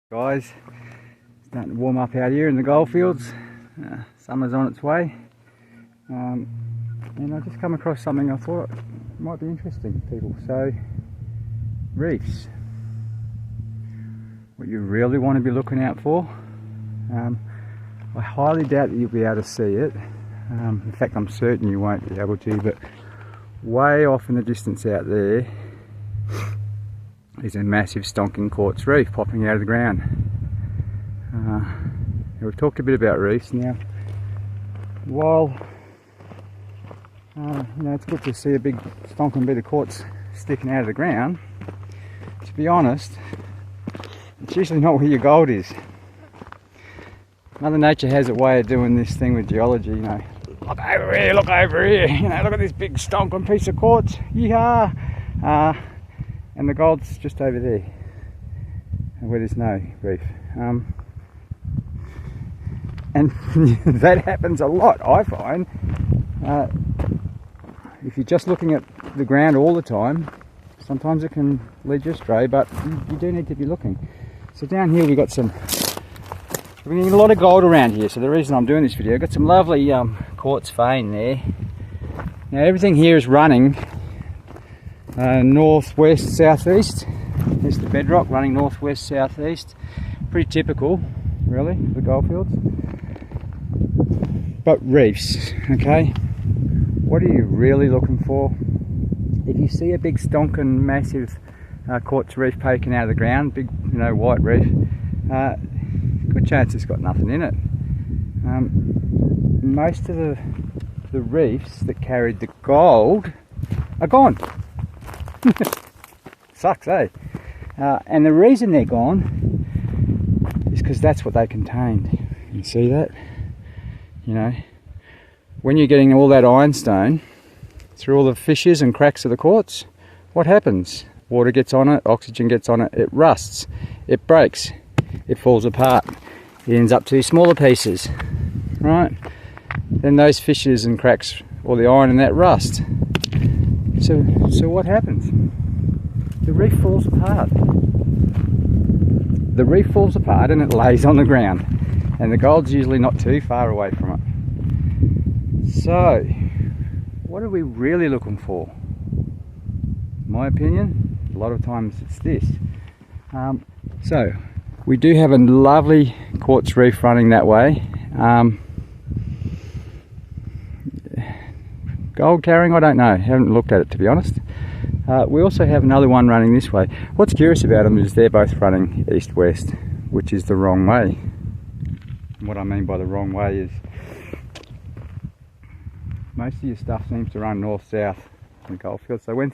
Guys, starting to warm up out here in the goldfields. Summer's on its way, and I just come across something I thought might be interesting to people. So, reefs, what you really want to be looking out for. I highly doubt that you'll be able to see it. In fact, I'm certain you won't be able to, but way off in the distance out there is a massive stonking quartz reef popping out of the ground. We've talked a bit about reefs now. While it's good to see a big stonking bit of quartz sticking out of the ground, to be honest, it's usually not where your gold is. Mother Nature has a way of doing this thing with geology, look over here, look over here, look at this big stonking piece of quartz, yeehaw! And the gold's just over there, where there's no reef. And that happens a lot, I find. If you're just looking at the ground all the time, sometimes it can lead you astray, but you do need to be looking. So down here we've got we need a lot of gold around here, so the reason I'm doing this video, I've got some lovely quartz vein there. Now everything here is running northwest, southeast. There's the bedrock running northwest, southeast. Pretty typical, really, the goldfields. But reefs, okay? What are you really looking for? If you see a big stonking, massive quartz reef poking out of the ground, big, white reef, good chance it's got nothing in it. Most of the reefs that carried the gold are gone. Sucks, eh? And the reason they're gone is because that's what they contained. You see that? When you're getting all that ironstone through all the fissures and cracks of the quartz, what happens? Water gets on it, oxygen gets on it, it rusts, it breaks, it falls apart, it ends up to smaller pieces, right? Then those fissures and cracks, all the iron in that rust. So what happens? The reef falls apart. The reef falls apart and it lays on the ground, and the gold's usually not too far away from it. So, what are we really looking for? In my opinion, a lot of times it's this. So, we do have a lovely quartz reef running that way. Gold carrying, I don't know, haven't looked at it to be honest. We also have another one running this way. What's curious about them is they're both running east-west, which is the wrong way. And what I mean by the wrong way is most of your stuff seems to run north-south in the goldfield. So when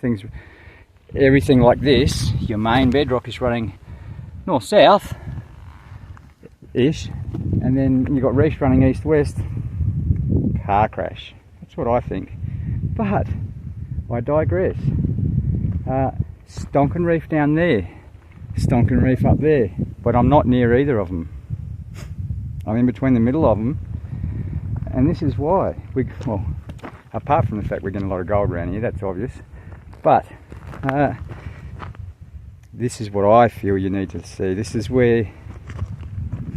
everything like this, your main bedrock is running north-south-ish, and then you've got reefs running east-west, car crash. That's what I think. But I digress. Stonking reef down there, stonking reef up there, but I'm not near either of them. I'm in between the middle of them, and this is why. Well, apart from the fact we're getting a lot of gold around here, that's obvious, but this is what I feel you need to see. This is where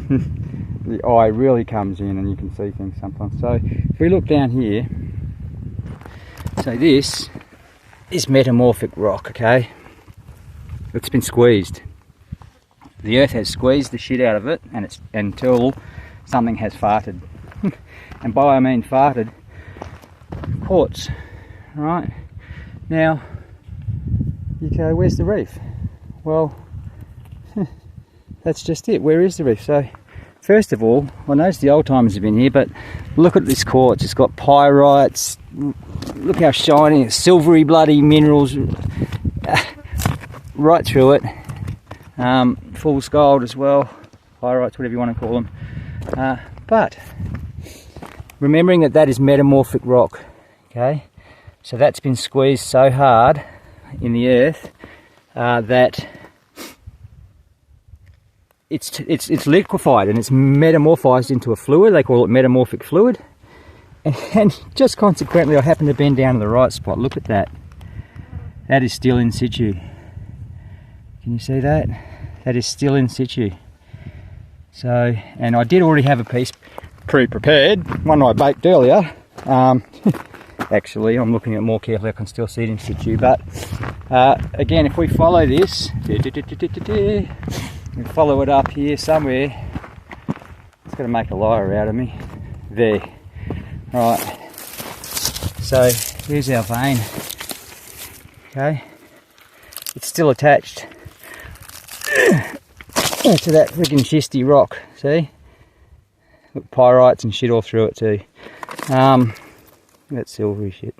the eye really comes in and you can see things sometimes. So if we look down here, so this is Metamorphic Rock, okay? It's been squeezed. The earth has squeezed the shit out of it, and it's until something has farted. And by I mean farted, quartz, right? Now, you go, where's the reef? Well, that's just it. Where is the reef? So, first of all, I noticed the old timers have been here, but look at this quartz. It's got pyrites. Look how shiny, it's silvery bloody minerals right through it. Fool's gold as well, pyrites, whatever you want to call them. But remembering that is metamorphic rock, okay? So that's been squeezed so hard in the earth that it's liquefied and it's metamorphized into a fluid. They call it metamorphic fluid. And just consequently, I happen to bend down to the right spot. Look at that. That is still in situ. Can you see that? That is still in situ. So, and I did already have a piece pre-prepared, one I baked earlier. Actually, I'm looking at it more carefully, I can still see it in situ, but again, if we follow this, we follow it up here somewhere, it's going to make a liar out of me. There. Right. So, here's our vein. Okay. It's still attached to that friggin' schisty rock, see? Look, pyrites and shit all through it too. That silvery shit.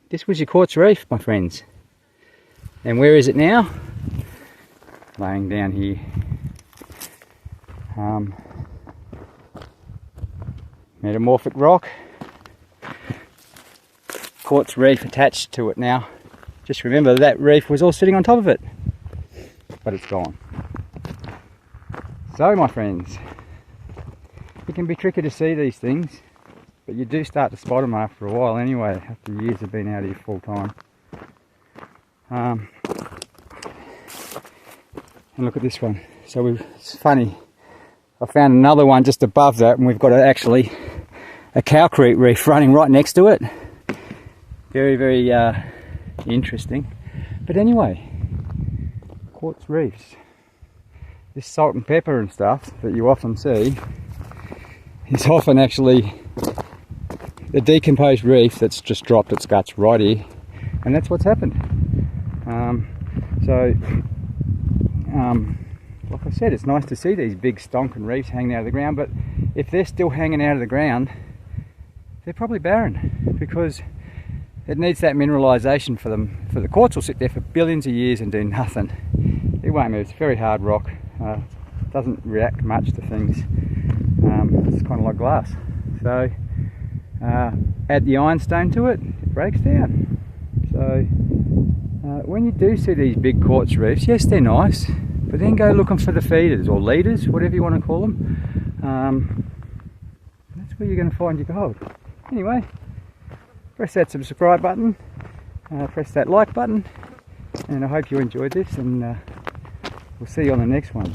This was your quartz reef, my friends. And where is it now? Laying down here. Metamorphic rock. Quartz reef attached to it now. Just remember that reef was all sitting on top of it. But it's gone. So my friends, it can be tricky to see these things, but you do start to spot them after a while anyway, after years of being out here full time. And look at this one. So it's funny, I found another one just above that, and we've got actually a calcrete reef running right next to it. Very, very interesting. But anyway, quartz reefs. This salt and pepper and stuff that you often see is often actually the decomposed reef that's just dropped its guts right here, and that's what's happened. Like I said, it's nice to see these big stonking reefs hanging out of the ground, but if they're still hanging out of the ground, they're probably barren, because it needs that mineralisation for them. For the quartz will sit there for billions of years and do nothing. It won't move. It's very hard rock. Doesn't react much to things. It's kind of like glass. So add the ironstone to it, it breaks down. So when you do see these big quartz reefs, yes, they're nice, but then go looking for the feeders or leaders, whatever you want to call them. That's where you're going to find your gold. Anyway, press that subscribe button, press that like button, and I hope you enjoyed this, and we'll see you on the next one.